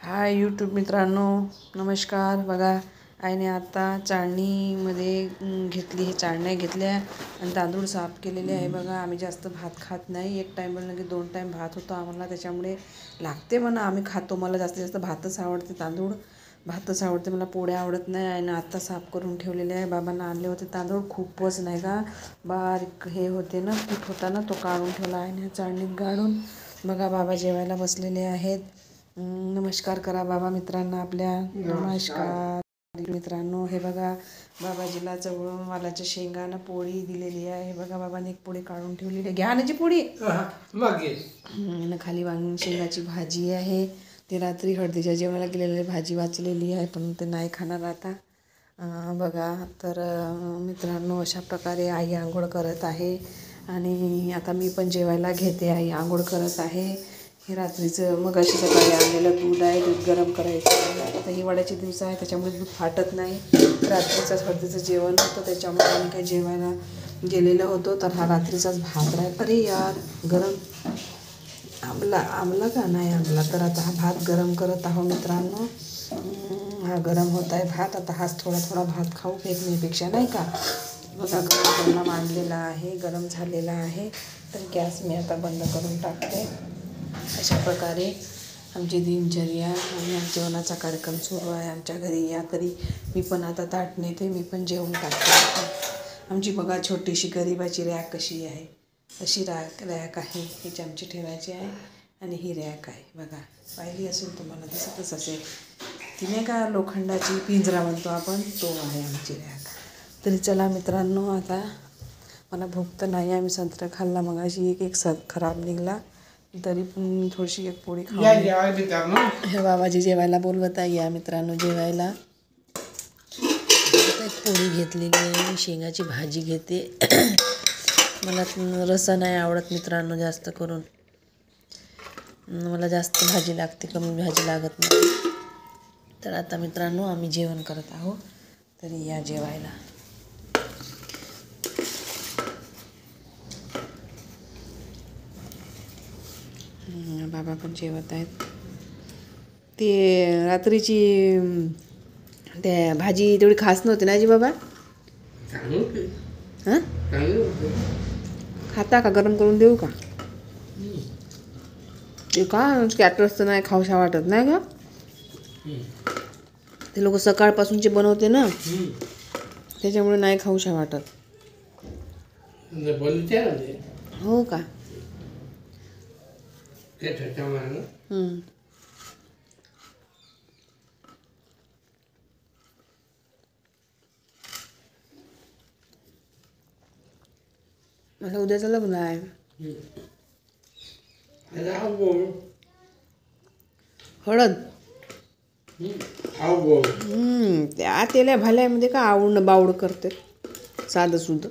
Hi YouTube मित्रांनो, नमस्कार. बघा, आईने आता चाळणीमध्ये घेतली, हे चाळण्या घेतल्या आणि तांदूळ साफ केलेले आहे. बघा, आम्ही जास्त भात खात नाही. एक टाईम बनलं की 2 टाईम भात होतो आम्हाला, त्याच्यामुळे लागते म्हणा, आम्ही खातो. मला जास्तीत जास्त भातच आवडते, तांदूळ भातच आवडते, मला पोळ्या आवडत नाही. आईनं आत्ता साफ करून ठेवलेले आहे. बाबांना आणले होते तांदूळ, खूपच नाही का बारीक हे होते ना, पीठ होता ना, तो काढून ठेवला आईने चाळणीत गाळून. बघा, बाबा जेवायला बसलेले आहेत. नमस्कार करा बाबा मित्रांना आपल्या. नमस्कार मित्रांनो. हे बघा, बाबाजीला जवळून वालाच्या शेंगानं पोळी दिलेली आहे. बघा, बाबाने एक पोळी काढून ठेवलेली आहे. घ्याण्याची पोळी. खाली शेंगाची भाजी आहे. ती रात्री हळदीच्या जेवणाला केलेली भाजी वाचलेली आहे, पण ते नाही खाणार आता. बघा तर मित्रांनो, अशा प्रकारे आई आंघोळ करत आहे आणि आता मी पण जेवायला घेते. आई आंघोळ करत आहे. हे रात्रीचं मग अशी सकाळी आणलेलं दूध आहे, दूध गरम करायचं आहे. आता हिवाळ्याचे दिवस आहे, त्याच्यामुळे दूध फाटत नाही. रात्रीचंच हळदीचं जेवण होतं, त्याच्यामुळे आम्ही काही जेवायला गेलेलो होतो. तर हा रात्रीचाच भात राहील. अरे यार, गरम आंबला का नाही आंबला. तर आता हा भात गरम करत आहो मित्रांनो. हा गरम होत आहे भात. आता हाच थोडा थोडा भात खाऊ फेकण्यापेक्षा, नाही का. बघा, गरम करून मांडलेला आहे, गरम झालेला आहे. तर गॅस मी आता बंद करून टाकते. अशा प्रकारे आमची दिनचर्या आणि जेवणाचा कार्यक्रम सुरू आहे आमच्या घरी. या तरी मी पण आता ताट नेते, मी पण जेवण टाकते. आमची बघा छोटीशी गरिबाची रॅक कशी आहे, अशी रॅक आहे. ही चमची ठेवायची आहे आणि ही रॅक आहे. बघा, पाहिली असेल तुम्हाला, दिसतच असेल. तिने का लोखंडाची पिंजरा म्हणतो आपण, तो आहे आमची रॅक. तरी चला मित्रांनो, आता मला भूक तर नाही. आम्ही संत्रा खाल्ला मग अशी एक खराब निघाला, तरी पण थोडीशी एक पोळी खाऊ. हे बाबाजी जेवायला बोलवत आहे. या मित्रांनो जेवायला. एक पोळी घेतलेली आहे, मी शेंगाची भाजी घेते. मला रस्सा नाही आवडत मित्रांनो, जास्त करून मला जास्त भाजी लागते, कमी भाजी लागत नाही. तर आता मित्रांनो आम्ही जेवण करत आहोत, तरी या जेवायला. बाबा पण जेवत आहेत. ते रात्रीची त्या भाजी तेवढी खास नव्हती ना जी बाबा. हां, खाता का? गरम करून देऊ का? ते का कॅटरसचं नाही खाऊशा वाटत नाही का. ते लोक सकाळपासूनचे बनवते ना, त्याच्यामुळे नाही खाऊशा वाटत. हो का. मला उद्याचं लग्न आहे. हळद त्या तेल्या भाल्यामध्ये का आवडणं बावड करते, साधं सुद्धा.